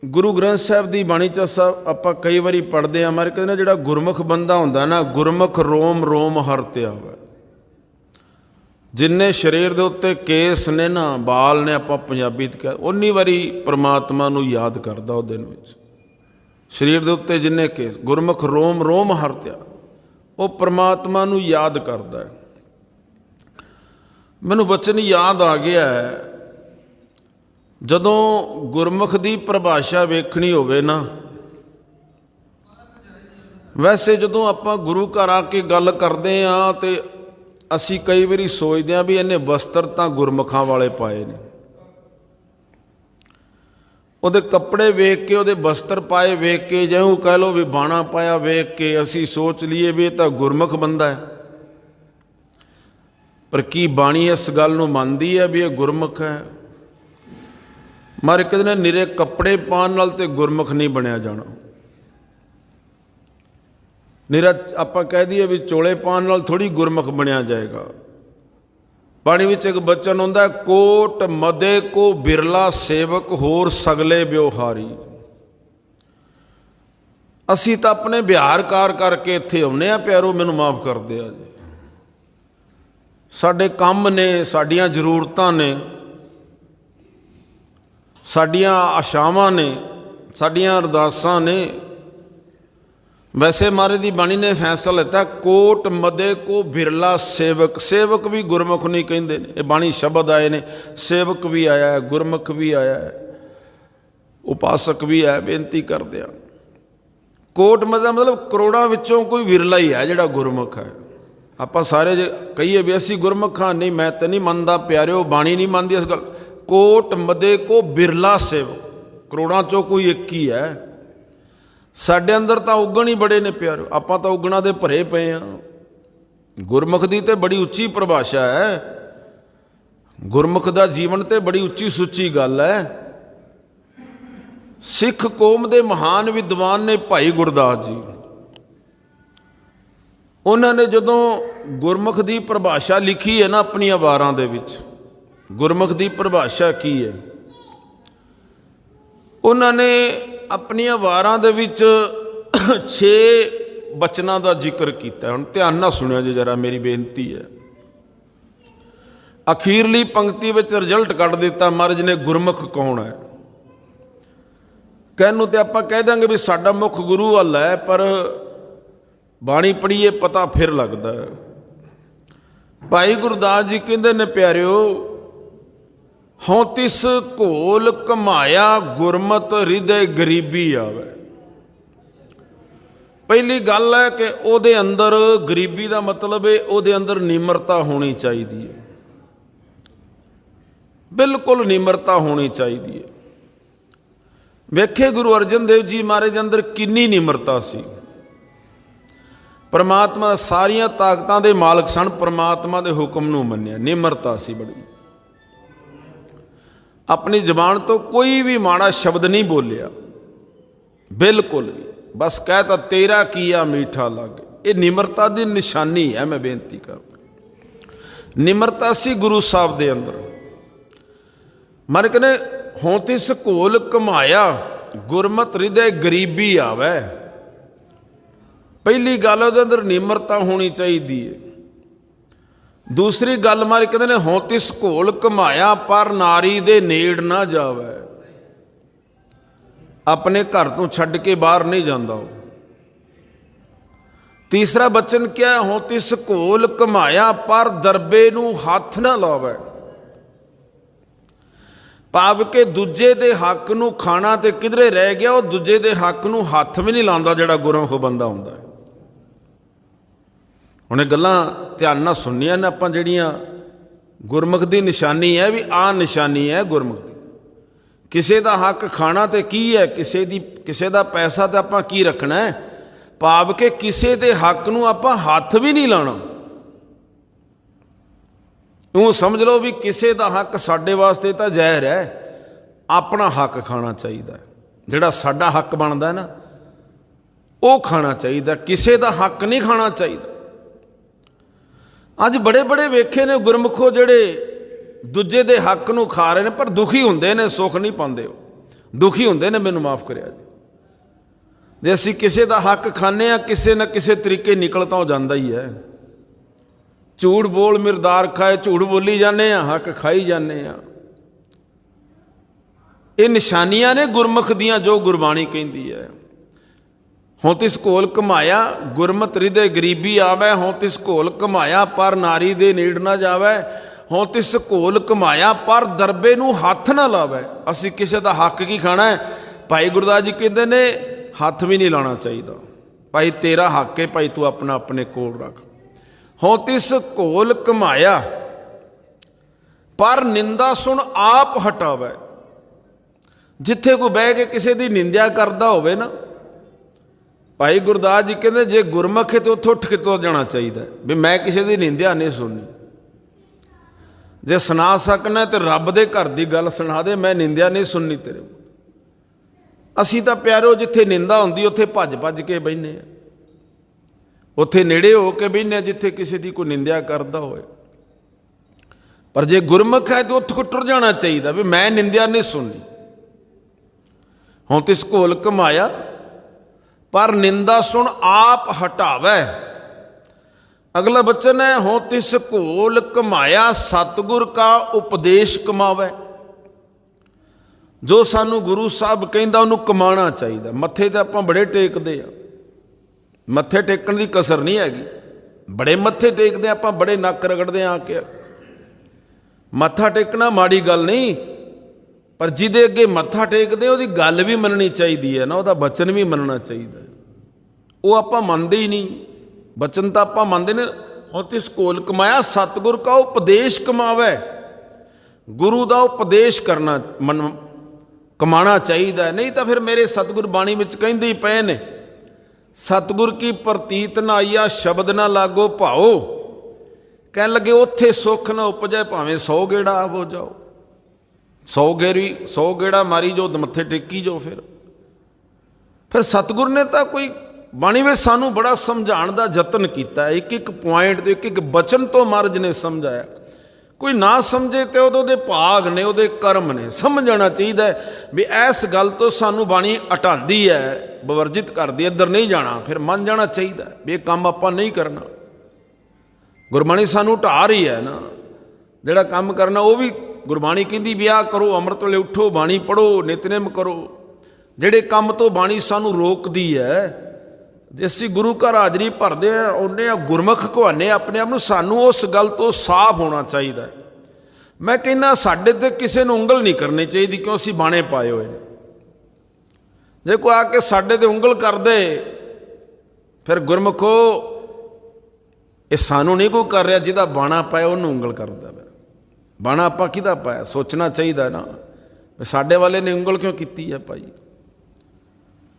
गुरु ग्रंथ साहिब की बाणी च आप कई बार पढ़ते हैं। मारे कहते जो गुरमुख बंदा होंदा ना, गुरमुख रोम रोम हर त्यावै। जिन्ने शरीर के उत्ते केस ने ना, बाल ने, आप पंजाबी कह उन्नी बारी परमात्मा नूं याद करदा। उस दिन में शरीर के उत्ते जिन्ने केस, गुरमुख रोम रोम हर त्या, वो परमात्मा नूं याद करदा है। मैनूं बचन याद आ गया है, जदों गुरमुख की परिभाषा वेखनी होवे ना, वैसे जदों आपां गुरु घर आके गल करते हाँ तो असी कई बारी सोचते हैं भी इन्हें वस्त्र तो गुरमुखां वाले पाए ने, उहदे कपड़े वेख के, उहदे वस्त्र पाए वेख के, जिवें कह लो भी बाणा पाया वेख के असी सोच लीए भी ये तो गुरमुख बंदा है। पर की बाणी इस गल नूं मनदी है भी ये गुरमुख है? मारे कहते निरे कपड़े पाउण नाल ते गुरमुख नहीं बनया जाना। निरा आपां कह दईए भी चोले पाउण नाल थोड़ी गुरमुख बनया जाएगा। बाणी विच एक बचन हुंदा है, कोट मदे को बिरला सेवक होर सगले ब्योहारी। असी तो अपने बिहार कार करके इत्थे आउणे आ प्यारो, मैनूं माफ़ कर दिया जी। साडे काम ने, साडियां जरूरतां ने, साडियां आशावां ने, साडियां अरदासां ने। वैसे महाराज दी बाणी ने फैसला लेता, कोट मदे को बिरला सेवक। सेवक भी गुरमुख नहीं कहिंदे ने, ये बाणी शब्द आए ने। सेवक भी आया है, गुरमुख भी आया है, उपासक भी है। बेनती करदे आ, कोट मदा मतलब करोड़ां विचों कोई विरला ही है जिहड़ा गुरमुख है। आपां सारे जे कहिए भी असीं गुरमुख हां, नहीं मैं तो नहीं मनदा प्यारिओ, बाणी नहीं मनदी इस गल। कोट मदे को बिरला सेवक, करोड़ां चों कोई एक ही है। साडे अंदर तो उगण ही बड़े ने प्यारे, आपां तो उगणा दे भरे पे हाँ। गुरमुख दी ते बड़ी उच्ची परिभाषा है, गुरमुख दा जीवन ते बड़ी उच्ची सुच्ची गल है। सिख कौम दे महान विद्वान ने भाई गुरदास जी, उन्होंने जदों गुरमुख दी परिभाषा लिखी है ना अपनी वारां दे विच, गुरमुख दी परिभाषा की है, उन्होंने अपनी वारां दे विच 6 बचनां दा जिक्र किया। हुण ध्यान नाल सुणिओ जी जरा, मेरी बेनती है। अखीरली पंक्ति विच रिजल्ट कढ दिता महाराज ने, गुरमुख कौन है। कहण नूं ते आपां कह देंगे भी साडा मुख गुरु वाला है, पर बाणी पढ़ीए पता फिर लगदा है। भाई गुरदास जी कहंदे ने प्यारिओ, हों तिस घोल कमाया गुरमत हृदय गरीबी आवे। पहली गल है कि उहदे अंदर गरीबी का मतलब है उहदे अंदर निमरता होनी चाहिए, बिल्कुल निमरता होनी चाहिए। वेखे गुरु अर्जन देव जी महाराज के अंदर कितनी निमरता सी। परमात्मा सारिया ताकतां दे मालक सन, परमात्मा के हुक्म नूं मन्निया, निमरता सी बड़ी। अपनी जबान तो कोई भी माड़ा शब्द नहीं बोलिया, बिल्कुल भी। बस कहता तेरा किया मीठा लागे, ये निमरता की निशानी है। मैं बेनती कर, निमरता सी गुरु साहब दे अंदर। मन कहने हों तिस घोल कमाया गुरमत हृदय गरीबी आवे। पहली गल उहदे अंदर निमरता होनी चाहिए। दूसरी गल मारे कहते ने, हों तिस घोल कमाया पर नारी दे नेड़ ना जावे। अपने घर तो छड्ड के बाहर नहीं जाता। तीसरा बचन क्या है, हों तिस घोल कमाया पर दरबे नूं हथ ना लावे। भाव के दूजे दे हक नूं खाना ते किधरे रह गया, वो दूजे दे हक नूं हथ भी नहीं लांदा जिहड़ा गुरमुख बंदा हुंदा है। हुण ये गल्लां ध्यान नाल सुणनियां ने आपां, जिहड़ियां गुरमुख की निशानी है भी आ निशानी है गुरमुख की। किसी का हक खाना तो की है, किसी का पैसा तो आपां की रखना है। भाव के किसी के हक नूं आपां हथ भी नहीं लाना। तूं समझ लो भी किसी का हक साडे वास्ते तो जहर है, अपना हक खाना चाहिए। जिहड़ा साडा हक बनता है ना, वो खाना चाहिए, किसी का हक नहीं खाना चाहिए। अज बड़े बड़े वेखे ने गुरमुखो जिहड़े दूजे दे हक नूं खा रहे हैं, पर दुखी हुंदे ने, सुख नहीं पाते। ਦੁਖੀ ਹੁੰਦੇ ਨੇ। ਮੈਨੂੰ ਮਾफ़ ਕਰਿਆ ਜੀ, ਜੇ ਅਸੀਂ ਕਿਸੇ ਦਾ ਹੱਕ ਖਾਂਦੇ ਹਾਂ ਕਿਸੇ ਨਾ ਕਿਸੇ ਤਰੀਕੇ ਨਿਕਲ ਤਾਂ ਹੋ ਜਾਂਦਾ ਹੀ ਹੈ। ਝੂਠ ਬੋਲ ਮਿਰਦਾਰ ਖਾਏ, ਝੂਠ ਬੋਲੀ ਜਾਂਦੇ ਹਾਂ, ਹੱਕ ਖਾਈ ਜਾਂਦੇ ਹਾਂ। ਇਹ ਨਿਸ਼ਾਨੀਆਂ ਨੇ ਗੁਰਮੁਖ ਦੀਆਂ ਜੋ ਗੁਰਬਾਣੀ ਕਹਿੰਦੀ ਹੈ। ਹੋਂ ਤਿਸ ਘੋਲ ਕਮਾਇਆ ਗੁਰਮਤਿ ਹਿਰਦੇ ਗਰੀਬੀ ਆਵੈ, ਹੋਂ ਤਿਸ ਘੋਲ ਕਮਾਇਆ ਪਰ ਨਾਰੀ ਦੇ ਨੀੜ ਨਾ ਜਾਵੈ, ਹੋਂ ਤਿਸ ਘੋਲ ਕਮਾਇਆ ਪਰ ਦਰਬੇ ਨੂੰ ਹੱਥ ਨਾ ਲਾਵੈ। ਅਸੀਂ ਕਿਸੇ ਦਾ ਹੱਕ ਕੀ ਖਾਣਾ ਹੈ? ਭਾਈ ਗੁਰਦਾਸ ਜੀ ਕਹਿੰਦੇ ਨੇ ਹੱਥ ਵੀ ਨਹੀਂ ਲਾਉਣਾ ਚਾਹੀਦਾ। ਭਾਈ ਤੇਰਾ ਹੱਕ ਹੈ, ਭਾਈ ਤੂੰ ਆਪਣਾ ਆਪਣੇ ਕੋਲ ਰੱਖ। ਹੋਂ ਤਿਸ ਘੋਲ ਕਮਾਇਆ ਪਰ ਨਿੰਦਾ ਸੁਣ ਆਪ ਹਟਾਵੈ। ਜਿੱਥੇ ਕੋਈ ਬਹਿ ਕੇ ਕਿਸੇ ਦੀ ਨਿੰਦਿਆ ਕਰਦਾ ਹੋਵੇ ਨਾ, ਭਾਈ ਗੁਰਦਾਸ ਜੀ ਕਹਿੰਦੇ ਜੇ ਗੁਰਮੁਖ ਹੈ ਤਾਂ ਉੱਥੋਂ ਉੱਠ ਕੇ ਤੁਰ ਜਾਣਾ ਚਾਹੀਦਾ ਵੀ ਮੈਂ ਕਿਸੇ ਦੀ ਨਿੰਦਿਆ ਨਹੀਂ ਸੁਣਨੀ। ਜੇ ਸੁਣਾ ਸਕਣਾ ਤੇ ਰੱਬ ਦੇ ਘਰ ਦੀ ਗੱਲ ਸੁਣਾ ਦੇ, ਮੈਂ ਨਿੰਦਿਆ ਨਹੀਂ ਸੁਣਨੀ ਤੇਰੇ। ਅਸੀਂ ਤਾਂ ਪਿਆਰੋ ਜਿੱਥੇ ਨਿੰਦਾ ਹੁੰਦੀ ਉੱਥੇ ਭੱਜ ਭੱਜ ਕੇ ਬਹਿੰਦੇ ਹਾਂ, ਉੱਥੇ ਨੇੜੇ ਹੋ ਕੇ ਬਹਿੰਦੇ ਹਾਂ ਜਿੱਥੇ ਕਿਸੇ ਦੀ ਕੋਈ ਨਿੰਦਿਆ ਕਰਦਾ ਹੋਵੇ। ਪਰ ਜੇ ਗੁਰਮੁਖ ਹੈ ਤਾਂ ਉੱਥੋਂ ਟੁਰ ਜਾਣਾ ਚਾਹੀਦਾ ਵੀ ਮੈਂ ਨਿੰਦਿਆ ਨਹੀਂ ਸੁਣਨੀ। ਹੋਂ ਤਿਸ ਘੋਲ ਕਮਾਇਆ ਪਰ ਨਿੰਦਾ ਸੁਣ ਆਪ ਹਟਾਵੈ। ਅਗਲਾ ਬਚਨ ਹੈ ਹੋਂ ਤਿਸ ਘੋਲ ਕਮਾਇਆ ਸਤਿਗੁਰ ਕਾ ਉਪਦੇਸ਼ ਕਮਾਵੈ। ਜੋ ਸਾਨੂੰ ਗੁਰੂ ਸਾਹਿਬ ਕਹਿੰਦਾ ਉਹਨੂੰ ਕਮਾਉਣਾ ਚਾਹੀਦਾ। ਮੱਥੇ ਤੇ ਆਪਾਂ ਬੜੇ ਟੇਕਦੇ ਆ, ਮੱਥੇ ਟੇਕਣ ਦੀ ਕਸਰ ਨਹੀਂ ਹੈਗੀ। ਬੜੇ ਮੱਥੇ ਟੇਕਦੇ ਆਪਾਂ, ਬੜੇ ਨੱਕ ਰਗੜਦੇ ਆ ਕੇ। ਮੱਥਾ ਟੇਕਣਾ ਮਾੜੀ ਗੱਲ ਨਹੀਂ, ਪਰ ਜਿਹਦੇ ਅੱਗੇ ਮੱਥਾ ਟੇਕਦੇ ਉਹਦੀ ਗੱਲ ਵੀ ਮੰਨਣੀ ਚਾਹੀਦੀ ਹੈ ਨਾ, ਉਹਦਾ ਬਚਨ ਵੀ ਮੰਨਣਾ ਚਾਹੀਦਾ। ਉਹ ਆਪਾਂ ਮੰਨਦੇ ਹੀ ਨਹੀਂ। ਬਚਨ ਤਾਂ ਆਪਾਂ ਮੰਨਦੇ ਨੇ। ਹੁਣ ਤਿਸ ਘੋਲ ਕਮਾਇਆ ਸਤਿਗੁਰ ਕਾ ਉਪਦੇਸ਼ ਕਮਾਵੈ। ਗੁਰੂ ਦਾ ਉਪਦੇਸ਼ ਕਰਨਾ ਕਮਾਉਣਾ ਚਾਹੀਦਾ। ਨਹੀਂ ਤਾਂ ਫਿਰ ਮੇਰੇ ਸਤਿਗੁਰ ਬਾਣੀ ਵਿੱਚ ਕਹਿੰਦੇ ਹੀ ਪਏ ਨੇ, ਸਤਿਗੁਰ ਕੀ ਪ੍ਰਤੀਤ ਨਾ ਆਈਆ ਸ਼ਬਦ ਨਾ ਲਾਗੋ ਭਾਓ। ਕਹਿਣ ਲੱਗੇ ਉੱਥੇ ਸੁੱਖ ਨਾ ਉਪਜੇ ਭਾਵੇਂ 100 ਗੇੜਾ ਆਵੋ ਜਾਓ। 100 ਗੇੜਾ ਮਾਰੀ ਜੋ ਮੱਥੇ ਟੇਕੀ ਜੋ। ਫਿਰ ਸਤਿਗੁਰ ਨੇ ਤਾਂ ਕੋਈ ਬਾਣੀ ਵਿੱਚ ਸਾਨੂੰ ਬੜਾ ਸਮਝਾਉਣ ਦਾ ਯਤਨ ਕੀਤਾ। ਇੱਕ ਇੱਕ ਪੁਆਇੰਟ ਤੇ ਇੱਕ ਇੱਕ ਬਚਨ ਤੋਂ ਮਹਾਰਾਜ ਨੇ ਸਮਝਾਇਆ। ਕੋਈ ਨਾ ਸਮਝੇ ਤੇ ਉਹਦੇ ਭਾਗ ਨੇ, ਉਹਦੇ ਕਰਮ ਨੇ। ਸਮਝਣਾ ਚਾਹੀਦਾ ਵੀ ਇਸ ਗੱਲ ਤੋਂ ਸਾਨੂੰ ਬਾਣੀ ਹਟਾਉਂਦੀ ਹੈ, ਬਵਰਜਿਤ ਕਰਦੀ ਹੈ, ਇੱਧਰ ਨਹੀਂ ਜਾਣਾ। ਫਿਰ ਮੰਨ ਜਾਣਾ ਚਾਹੀਦਾ ਵੀ ਇਹ ਕੰਮ ਆਪਾਂ ਨਹੀਂ ਕਰਨਾ। ਗੁਰਬਾਣੀ ਸਾਨੂੰ ਢਾ ਰਹੀ ਹੈ ਨਾ, ਜਿਹੜਾ ਕੰਮ ਕਰਨਾ ਉਹ ਵੀ ਗੁਰਬਾਣੀ ਕਹਿੰਦੀ ਵਿਆਹ ਕਰੋ, ਅੰਮ੍ਰਿਤ ਵੇਲੇ ਉੱਠੋ, ਬਾਣੀ ਪੜ੍ਹੋ, ਨਿਤਨੇਮ ਕਰੋ। ਜਿਹੜੇ ਕੰਮ ਤੋਂ ਬਾਣੀ ਸਾਨੂੰ ਰੋਕਦੀ ਹੈ, ਜੇ ਅਸੀਂ ਗੁਰੂ ਘਰ ਹਾਜ਼ਰੀ ਭਰਦੇ ਹਾਂ, ਉਹਨੇ ਗੁਰਮੁਖ ਕਹਾਉਂਦੇ ਆਪਣੇ ਆਪ ਨੂੰ, ਸਾਨੂੰ ਉਸ ਗੱਲ ਤੋਂ ਸਾਫ਼ ਹੋਣਾ ਚਾਹੀਦਾ। ਮੈਂ ਕਹਿੰਦਾ ਸਾਡੇ ਤੇ ਕਿਸੇ ਨੂੰ ਉਂਗਲ ਨਹੀਂ ਕਰਨੀ ਚਾਹੀਦੀ, ਕਿਉਂ ਅਸੀਂ ਬਾਣੇ ਪਾਏ ਹੋਏ ਨੇ। ਜੇ ਕੋਈ ਆ ਕੇ ਸਾਡੇ ਤੇ ਉਂਗਲ ਕਰਦੇ, ਫਿਰ ਗੁਰਮੁਖੋ ਇਹ ਸਾਨੂੰ ਨਹੀਂ ਕੋਈ ਕਰ ਰਿਹਾ, ਜਿਹਦਾ ਬਾਣਾ ਪਾਇਆ ਉਹਨੂੰ ਉਂਗਲ ਕਰਦਾ। ਬਾਣਾ ਆਪਾਂ ਕਿਹਦਾ ਪਾਇਆ? ਸੋਚਣਾ ਚਾਹੀਦਾ ਨਾ, ਸਾਡੇ ਵਾਲੇ ਨੇ ਉਂਗਲ ਕਿਉਂ ਕੀਤੀ ਹੈ ਭਾਈ?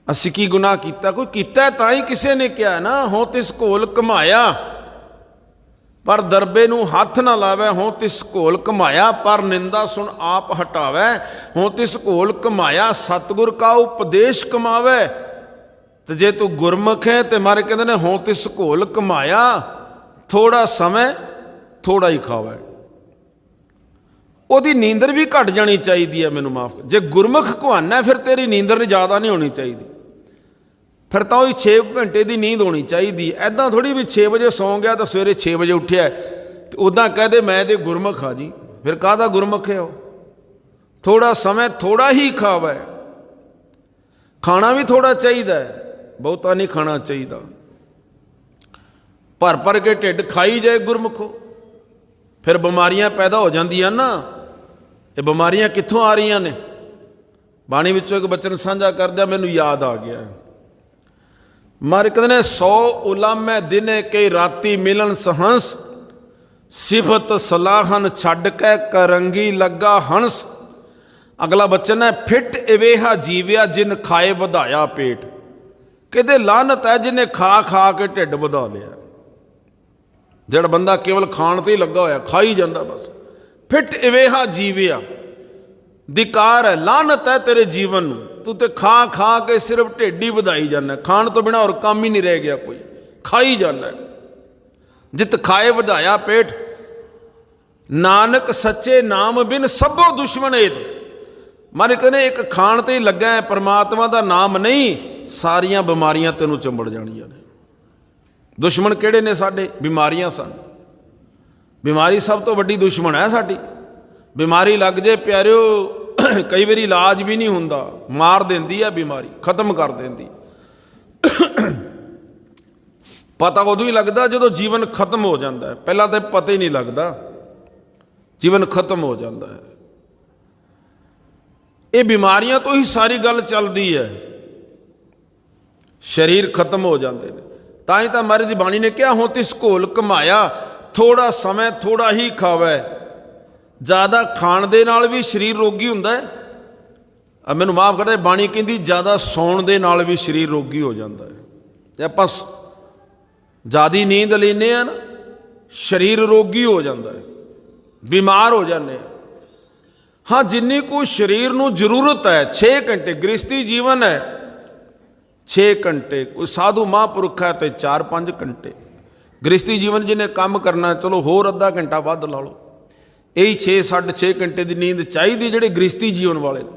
ਅਸੀਂ ਕੀ ਗੁਨਾਹ ਕੀਤਾ? ਕੋਈ ਕੀਤਾ ਤਾਂ ਹੀ ਕਿਸੇ ਨੇ ਕਿਹਾ ਨਾ, ਹੋਂ ਤਿਸ ਘੋਲ ਕਮਾਇਆ ਪਰ ਦਰਬੇ ਨੂੰ ਹੱਥ ਨਾ ਲਾਵੈ। ਹੋਂ ਤਿਸ ਘੋਲ ਕਮਾਇਆ ਪਰ ਨਿੰਦਾ ਸੁਣ ਆਪ ਹਟਾਵੈ। ਹੋਂ ਤਿਸ ਘੋਲ ਕਮਾਇਆ ਸਤਿਗੁਰ ਕਾ ਉਪਦੇਸ਼ ਕਮਾਵੈ। ਤੇ ਜੇ ਤੂੰ ਗੁਰਮੁਖ ਹੈ ਤੇ ਮਾਰੇ ਕਹਿੰਦੇ ਨੇ ਹੋਂ ਤਿਸ ਘੋਲ ਕਮਾਇਆ, ਥੋੜਾ ਸਮੇਂ ਥੋੜਾ ਹੀ ਖਾਵੈ। ਉਹਦੀ ਨੀਂਦਰ ਵੀ ਘਟ ਜਾਣੀ ਚਾਹੀਦੀ ਹੈ। ਮੈਨੂੰ ਮਾਫ ਕਰ, ਜੇ ਗੁਰਮੁਖ ਕਹਾਣਾ ਫਿਰ ਤੇਰੀ ਨੀਂਦਰ ਜ਼ਿਆਦਾ ਨਹੀਂ ਹੋਣੀ ਚਾਹੀਦੀ। ਫਿਰ ਤਾਂ ਉਹੀ 6 ਘੰਟੇ ਦੀ ਨੀਂਦ ਹੋਣੀ ਚਾਹੀਦੀ। ਐਦਾਂ ਥੋੜ੍ਹੀ ਵੀ 6 ਵਜੇ ਸੌਂ ਗਿਆ ਤਾਂ ਸਵੇਰੇ 6 ਵਜੇ ਉੱਠਿਆ ਤੇ ਉੱਦਾਂ ਕਹਦੇ ਮੈਂ ਤੇ ਗੁਰਮੁਖ ਹਾਂ ਜੀ। ਫਿਰ ਕਾਹਦਾ ਗੁਰਮੁਖ ਹੈ ਉਹ? ਥੋੜਾ ਸਮੇਂ ਥੋੜਾ ਹੀ ਖਾਵੈ। ਖਾਣਾ ਵੀ ਥੋੜਾ ਚਾਹੀਦਾ ਹੈ, ਬਹੁਤਾ ਨਹੀਂ ਖਾਣਾ ਚਾਹੀਦਾ। ਭਰ ਭਰ ਕੇ ਢਿੱਡ ਖਾਈ ਜਾਏ ਗੁਰਮੁਖੋ, ਫਿਰ ਬਿਮਾਰੀਆਂ ਪੈਦਾ ਹੋ ਜਾਂਦੀਆਂ ਨਾ। ਇਹ ਬਿਮਾਰੀਆਂ ਕਿੱਥੋਂ ਆ ਰਹੀਆਂ ਨੇ? ਬਾਣੀ ਵਿੱਚੋਂ ਇੱਕ ਬਚਨ ਸਾਂਝਾ ਕਰਦਿਆਂ ਮੈਨੂੰ ਯਾਦ ਆ ਗਿਆ। ਮਾਰੇ ਕਹਿੰਦੇ ਨੇ 100 ਉਲਾਮੇ ਦਿਨੇ ਕਈ ਰਾਤੀ ਮਿਲਣ ਸਹੰਸ, ਸਿਫਤ ਸਲਾਹਨ ਛੱਡ ਕੇ ਕਰੰਗੀ ਲੱਗਾ ਹੰਸ। ਅਗਲਾ ਬਚਨ ਹੈ ਫਿੱਟ ਇਵੇਹਾ ਜੀਵਿਆ ਜਿਨ ਖਾਏ ਵਧਾਇਆ ਪੇਟ। ਕਿਤੇ ਲਾਹਨਤ ਹੈ ਜਿਹਨੇ ਖਾ ਖਾ ਕੇ ਢਿੱਡ ਵਧਾ ਲਿਆ। ਜਿਹੜਾ ਬੰਦਾ ਕੇਵਲ ਖਾਣ ਤੇ ਹੀ ਲੱਗਾ ਹੋਇਆ, ਖਾਈ ਜਾਂਦਾ ਬਸ। ਫਿੱਟ ਇਵੇਹਾ ਜੀਵਿਆ, धिकार है, लानत है तेरे जीवन ਨੂੰ। ਤੂੰ ਤੇ ਖਾ ਖਾ ਕੇ ਸਿਰਫ ਢਿੱਡ ਹੀ ਵਧਾਈ ਜਾਂਦਾ। ਖਾਣ ਤੋਂ ਬਿਨਾਂ ਹੋਰ ਕੰਮ ਹੀ ਨਹੀਂ ਰਹਿ ਗਿਆ ਕੋਈ, ਖਾਈ ਜਾਂਦਾ। ਜਿਤ ਖਾਏ ਵਧਾਇਆ ਪੇਟ, ਨਾਨਕ ਸੱਚੇ ਨਾਮ ਬਿਨ ਸਭੋ ਦੁਸ਼ਮਣ ਏਤ। ਮਹਾਰਾਜ ਕਹਿੰਦੇ ਇੱਕ ਖਾਣ ਤੇ ਹੀ ਲੱਗਾ ਹੈ, परमात्मा ਦਾ ਨਾਮ ਨਹੀਂ, ਸਾਰੀਆਂ ਬਿਮਾਰੀਆਂ ਤੈਨੂੰ ਚੰਬੜ ਜਾਣੀਆਂ ਨੇ। ਦੁਸ਼ਮਣ ਕਿਹੜੇ ਨੇ ਸਾਡੇ? ਬਿਮਾਰੀਆਂ ਸਨ। ਬਿਮਾਰੀ ਸਭ ਤੋਂ ਵੱਡੀ ਦੁਸ਼ਮਣ ਹੈ ਸਾਡੀ। ਬਿਮਾਰੀ ਲੱਗ ਜੇ ਪਿਆਰਿਓ, ਕਈ ਵਾਰੀ ਇਲਾਜ ਵੀ ਨਹੀਂ ਹੁੰਦਾ, ਮਾਰ ਦਿੰਦੀ ਹੈ ਬਿਮਾਰੀ, ਖਤਮ ਕਰ ਦਿੰਦੀ। ਪਤਾ ਉਦੋਂ ਹੀ ਲੱਗਦਾ ਜਦੋਂ ਜੀਵਨ ਖਤਮ ਹੋ ਜਾਂਦਾ ਹੈ, ਪਹਿਲਾਂ ਤਾਂ ਪਤਾ ਹੀ ਨਹੀਂ ਲੱਗਦਾ, ਜੀਵਨ ਖਤਮ ਹੋ ਜਾਂਦਾ ਹੈ। ਇਹ ਬਿਮਾਰੀਆਂ ਤੋਂ ਹੀ ਸਾਰੀ ਗੱਲ ਚੱਲਦੀ ਹੈ, ਸਰੀਰ ਖਤਮ ਹੋ ਜਾਂਦੇ ਨੇ। ਤਾਂ ਹੀ ਤਾਂ ਮਹਾਰਾਜ ਦੀ ਬਾਣੀ ਨੇ ਕਿਹਾ, ਹੁਣ ਤਿਸ ਘੋਲ ਕਮਾਇਆ, ਥੋੜਾ ਸਮੇਂ ਥੋੜਾ ਹੀ ਖਾਵੇ। ਜ਼ਿਆਦਾ ਖਾਣ ਦੇ ਨਾਲ ਵੀ ਸਰੀਰ ਰੋਗੀ ਹੁੰਦਾ ਹੈ। ਮੈਨੂੰ ਮਾਫ ਕਰਦਾ, ਬਾਣੀ ਕਹਿੰਦੀ ਜ਼ਿਆਦਾ ਸੌਣ ਦੇ ਨਾਲ ਵੀ ਸਰੀਰ ਰੋਗੀ ਹੋ ਜਾਂਦਾ ਹੈ। ਜੇ ਆਪਾਂ ਜ਼ਿਆਦਾ ਨੀਂਦ ਲੈਂਦੇ ਹਾਂ ਨਾ, ਸਰੀਰ ਰੋਗੀ ਹੋ ਜਾਂਦਾ ਹੈ, ਬਿਮਾਰ ਹੋ ਜਾਂਦੇ ਹਾਂ। ਹਾਂ, ਜਿੰਨੀ ਕੁ ਸਰੀਰ ਨੂੰ ਜ਼ਰੂਰਤ ਹੈ, 6 ਘੰਟੇ ਗ੍ਰਸਤੀ ਜੀਵਨ ਹੈ, 6 ਘੰਟੇ, ਕੋਈ ਸਾਧੂ ਮਹਾਂਪੁਰਖ ਹੈ ਤੇ 4-5 ਘੰਟੇ। ਗ੍ਰਸਤੀ ਜੀਵਨ ਜਿਹਨੇ ਕੰਮ ਕਰਨਾ, ਚਲੋ ਹੋਰ ਅੱਧਾ ਘੰਟਾ ਵੱਧ ਲਾ ਲਓ। ਇਹੀ 6-6.5 ਘੰਟੇ ਦੀ ਨੀਂਦ ਚਾਹੀਦੀ ਜਿਹੜੇ ਗ੍ਰਸਤੀ ਜੀਵਨ ਵਾਲੇ ਨੇ।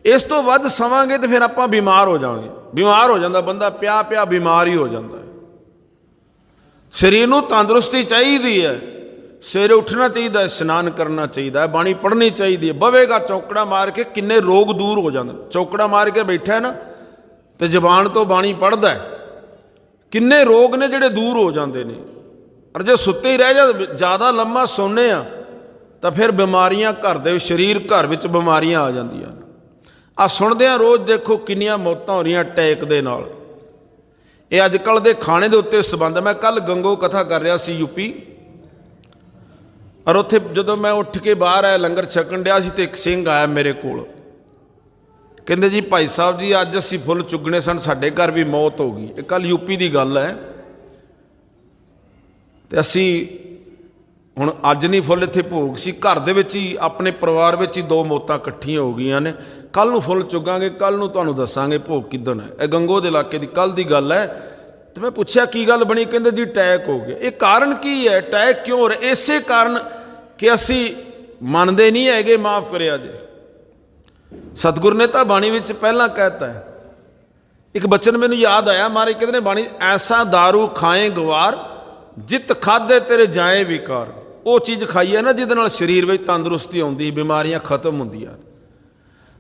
ਇਸ ਤੋਂ ਵੱਧ ਸਵਾਂਗੇ ਤੇ ਫਿਰ ਆਪਾਂ ਬਿਮਾਰ ਹੋ ਜਾਵਾਂਗੇ। ਬਿਮਾਰ ਹੋ ਜਾਂਦਾ ਬੰਦਾ, ਪਿਆ ਪਿਆ ਬਿਮਾਰ ਹੀ ਹੋ ਜਾਂਦਾ ਹੈ। ਸਰੀਰ ਨੂੰ ਤੰਦਰੁਸਤੀ ਚਾਹੀਦੀ ਹੈ, ਸਵੇਰੇ ਉੱਠਣਾ ਚਾਹੀਦਾ ਹੈ, ਇਸ਼ਨਾਨ ਕਰਨਾ ਚਾਹੀਦਾ ਹੈ, ਬਾਣੀ ਪੜ੍ਹਨੀ ਚਾਹੀਦੀ ਹੈ। ਬਵੇਗਾ ਚੌਕੜਾ ਮਾਰ ਕੇ, ਕਿੰਨੇ ਰੋਗ ਦੂਰ ਹੋ ਜਾਂਦੇ। ਚੌਕੜਾ ਮਾਰ ਕੇ ਬੈਠਾ ਨਾ ਤੇ ਜ਼ਬਾਨ ਤੋਂ ਬਾਣੀ ਪੜ੍ਹਦਾ, ਕਿੰਨੇ ਰੋਗ ਨੇ ਜਿਹੜੇ ਦੂਰ ਹੋ ਜਾਂਦੇ ਨੇ। ਔਰ ਜੇ ਸੁੱਤੇ ਹੀ ਰਹਿ ਜਾ, ਜ਼ਿਆਦਾ ਲੰਮਾ ਸੌਂਦੇ ਆ ਤਾਂ ਫਿਰ ਬਿਮਾਰੀਆਂ ਘਰ ਦੇ ਸਰੀਰ ਘਰ ਵਿੱਚ ਬਿਮਾਰੀਆਂ ਆ ਜਾਂਦੀਆਂ ਨੇ। ਆ ਸੁਣਦੇ ਆ ਰੋਜ਼, ਦੇਖੋ ਕਿੰਨੀਆਂ ਮੌਤਾਂ ਹੋ ਰਹੀਆਂ ਅਟੈਕ ਦੇ ਨਾਲ। ਇਹ ਅੱਜ ਕੱਲ੍ਹ ਦੇ ਖਾਣੇ ਦੇ ਉੱਤੇ ਸੰਬੰਧ। ਮੈਂ ਕੱਲ੍ਹ ਗੰਗੋ ਕਥਾ ਕਰ ਰਿਹਾ ਸੀ ਯੂਪੀ, ਔਰ ਉੱਥੇ ਜਦੋਂ ਮੈਂ ਉੱਠ ਕੇ ਬਾਹਰ ਆਇਆ, ਲੰਗਰ ਛਕਣ ਡਿਆ ਸੀ, ਤੇ ਇੱਕ ਸਿੰਘ ਆਇਆ ਮੇਰੇ ਕੋਲ, ਕਹਿੰਦੇ ਜੀ ਭਾਈ ਸਾਹਿਬ ਜੀ, ਅੱਜ ਅਸੀਂ ਫੁੱਲ ਚੁੱਗਣੇ ਸਨ, ਸਾਡੇ ਘਰ ਵੀ ਮੌਤ ਹੋ ਗਈ। ਇਹ ਕੱਲ੍ਹ ਯੂਪੀ ਦੀ ਗੱਲ ਹੈ। ਤੇ ਅਸੀਂ ਹੁਣ ਅੱਜ ਨਹੀਂ, ਫੁੱਲ ਇੱਥੇ ਭੋਗ ਸੀ, ਘਰ ਦੇ ਵਿੱਚ ਹੀ ਆਪਣੇ ਪਰਿਵਾਰ ਵਿੱਚ ਹੀ 2 ਮੌਤਾਂ ਇਕੱਠੀਆਂ ਹੋ ਗਈਆਂ ਨੇ। ਕੱਲ੍ਹ ਨੂੰ ਫੁੱਲ ਚੁੱਗਾਂਗੇ, ਕੱਲ੍ਹ ਨੂੰ ਤੁਹਾਨੂੰ ਦੱਸਾਂਗੇ ਭੋਗ ਕਿੱਦਣ ਹੈ। ਇਹ ਗੰਗੋ ਦੇ ਇਲਾਕੇ ਦੀ ਕੱਲ੍ਹ ਦੀ ਗੱਲ ਹੈ। ਤੇ ਮੈਂ ਪੁੱਛਿਆ ਕੀ ਗੱਲ ਬਣੀ? ਕਹਿੰਦੇ ਜੀ ਅਟੈਕ ਹੋ ਗਿਆ। ਇਹ ਕਾਰਨ ਕੀ ਹੈ? ਅਟੈਕ ਕਿਉਂ ਹੋ ਰਿਹਾ? ਇਸੇ ਕਾਰਨ ਕਿ ਅਸੀਂ ਮੰਨਦੇ ਨਹੀਂ ਹੈਗੇ। ਮਾਫ ਕਰਿਆ ਜੇ, ਸਤਿਗੁਰ ਨੇ ਤਾਂ ਬਾਣੀ ਵਿੱਚ ਪਹਿਲਾਂ ਕਹਿਤਾ ਹੈ। ਇੱਕ ਬਚਨ ਮੈਨੂੰ ਯਾਦ ਆਇਆ, ਮਹਾਰਾਜ ਕਹਿੰਦੇ ਨੇ ਬਾਣੀ, ਐਸਾ ਦਾਰੂ ਖਾਏ ਗਵਾਰ, ਜਿਤ ਖਾਧੇ ਤੇਰੇ ਜਾਏ ਵਿਕਾਰ। ਉਹ ਚੀਜ਼ ਖਾਈ ਹੈ ਨਾ ਜਿਹਦੇ ਨਾਲ ਸਰੀਰ ਵਿੱਚ ਤੰਦਰੁਸਤੀ ਆਉਂਦੀ, ਬਿਮਾਰੀਆਂ ਖਤਮ ਹੁੰਦੀਆਂ।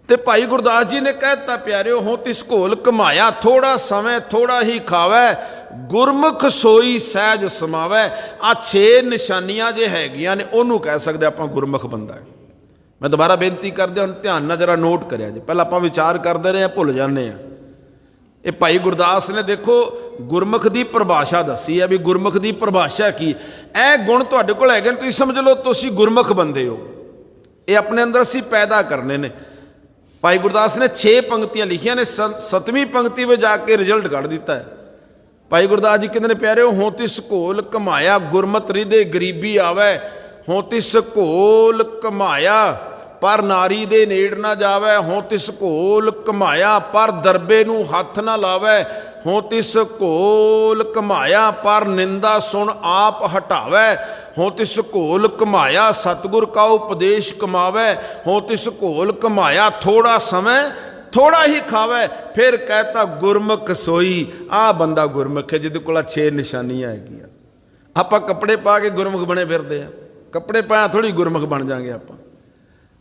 ਤੇ ਭਾਈ ਗੁਰਦਾਸ ਜੀ ਨੇ ਕਹਿਤਾ, ਪਿਆਰਿਓ, ਹੋ ਤਿਸ ਘੋਲ ਕਮਾਇਆ, ਥੋੜਾ ਸਮੇਂ ਥੋੜਾ ਹੀ ਖਾਵੇ, ਗੁਰਮੁਖ ਸੋਈ ਸਹਿਜ ਸਮਾਵੇ। ਆ 6 ਨਿਸ਼ਾਨੀਆਂ ਜੇ ਹੈਗੀਆਂ ਨੇ, ਉਹਨੂੰ ਕਹਿ ਸਕਦੇ ਆਪਾਂ ਗੁਰਮੁਖ ਬੰਦਾ ਹੈ। ਮੈਂ ਦੁਬਾਰਾ ਬੇਨਤੀ ਕਰਦੇ, ਹੁਣ ਧਿਆਨ ਨਾਲ ਜਰਾ ਨੋਟ ਕਰਿਆ ਜੇ। ਪਹਿਲਾਂ ਆਪਾਂ ਵਿਚਾਰ ਕਰਦੇ ਰਹੇ, ਭੁੱਲ ਜਾਂਦੇ ਹਾਂ। ਇਹ ਭਾਈ ਗੁਰਦਾਸ ਨੇ ਦੇਖੋ ਗੁਰਮੁਖ ਦੀ ਪਰਿਭਾਸ਼ਾ ਦੱਸੀ ਹੈ, ਵੀ ਗੁਰਮੁਖ ਦੀ ਪਰਿਭਾਸ਼ਾ ਕੀ। ਇਹ ਗੁਣ ਤੁਹਾਡੇ ਕੋਲ ਹੈਗੇ ਨੇ, ਤੁਸੀਂ ਸਮਝ ਲਓ ਤੁਸੀਂ ਗੁਰਮੁਖ ਬੰਦੇ ਹੋ। ਇਹ ਆਪਣੇ ਅੰਦਰ ਅਸੀਂ ਪੈਦਾ ਕਰਨੇ ਨੇ। ਭਾਈ ਗੁਰਦਾਸ ਨੇ 6 ਪੰਕਤੀਆਂ ਲਿਖੀਆਂ ਨੇ, 7ਵੀਂ ਪੰਕਤੀ ਵਿੱਚ ਜਾ ਕੇ ਰਿਜ਼ਲਟ ਕੱਢ ਦਿੱਤਾ ਹੈ। ਭਾਈ ਗੁਰਦਾਸ ਜੀ ਕਹਿੰਦੇ ਨੇ, ਪਿਆਰਿਓ, ਹੋਂ ਤਿਸ ਘੋਲ ਕਮਾਇਆ, ਗੁਰਮਤਿ ਰਿਦੇ ਗਰੀਬੀ ਆਵੇ। ਹੋਂ ਤਿਸ ਘੋਲ ਕਮਾਇਆ, ਪਰ ਨਾਰੀ ਦੇ ਨੇੜ ਨਾ ਜਾਵੇ। ਹੋਂ ਤਿਸ ਘੋਲ ਕਮਾਇਆ, ਪਰ ਦਰਬੇ ਨੂੰ ਹੱਥ ਨਾ ਲਾਵੇ। ਹੋਂ ਤਿਸ ਘੋਲ ਕਮਾਇਆ, ਪਰ ਨਿੰਦਾ ਸੁਣ ਆਪ ਹਟਾਵੇ। ਹੋਂ ਤਿਸ ਘੋਲ ਕਮਾਇਆ, ਸਤਿਗੁਰ ਕਾ ਉਪਦੇਸ਼ ਕਮਾਵੇ। ਹੋਂ ਤਿਸ ਘੋਲ ਕਮਾਇਆ, ਥੋੜਾ ਸਮੇਂ ਥੋੜਾ ਹੀ ਖਾਵੇ। ਫਿਰ ਕਹਿਤਾ ਗੁਰਮੁਖ ਸੋਈ। ਆਹ ਬੰਦਾ ਗੁਰਮੁਖ ਹੈ ਜਿਹਦੇ ਕੋਲ 6 ਨਿਸ਼ਾਨੀਆਂ ਹੈਗੀਆਂ। ਆਪਾਂ ਕੱਪੜੇ ਪਾ ਕੇ ਗੁਰਮੁਖ ਬਣੇ ਫਿਰਦੇ ਆ, ਕੱਪੜੇ ਪਾਇਆ ਥੋੜੀ ਗੁਰਮੁਖ ਬਣ ਜਾਾਂਗੇ ਆਪਾਂ।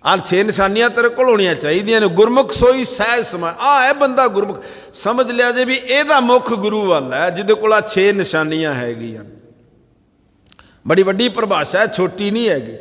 ਆਹ 6 ਨਿਸ਼ਾਨੀਆਂ ਤੇਰੇ ਕੋਲ ਹੋਣੀਆਂ ਚਾਹੀਦੀਆਂ ਨੇ। ਗੁਰਮੁਖ ਸੋਈ ਸਹਿਜ ਸਮਾ, ਆਹ ਹੈ ਬੰਦਾ ਗੁਰਮੁਖ। ਸਮਝ ਲਿਆ ਜੇ ਵੀ ਇਹਦਾ ਮੁੱਖ ਗੁਰੂ ਵਾਲਾ ਹੈ ਜਿਹਦੇ ਕੋਲ 6 ਨਿਸ਼ਾਨੀਆਂ ਹੈਗੀਆਂ। ਬੜੀ ਵੱਡੀ ਪਰਿਭਾਸ਼ਾ ਹੈ, ਛੋਟੀ ਨਹੀਂ ਹੈਗੀ।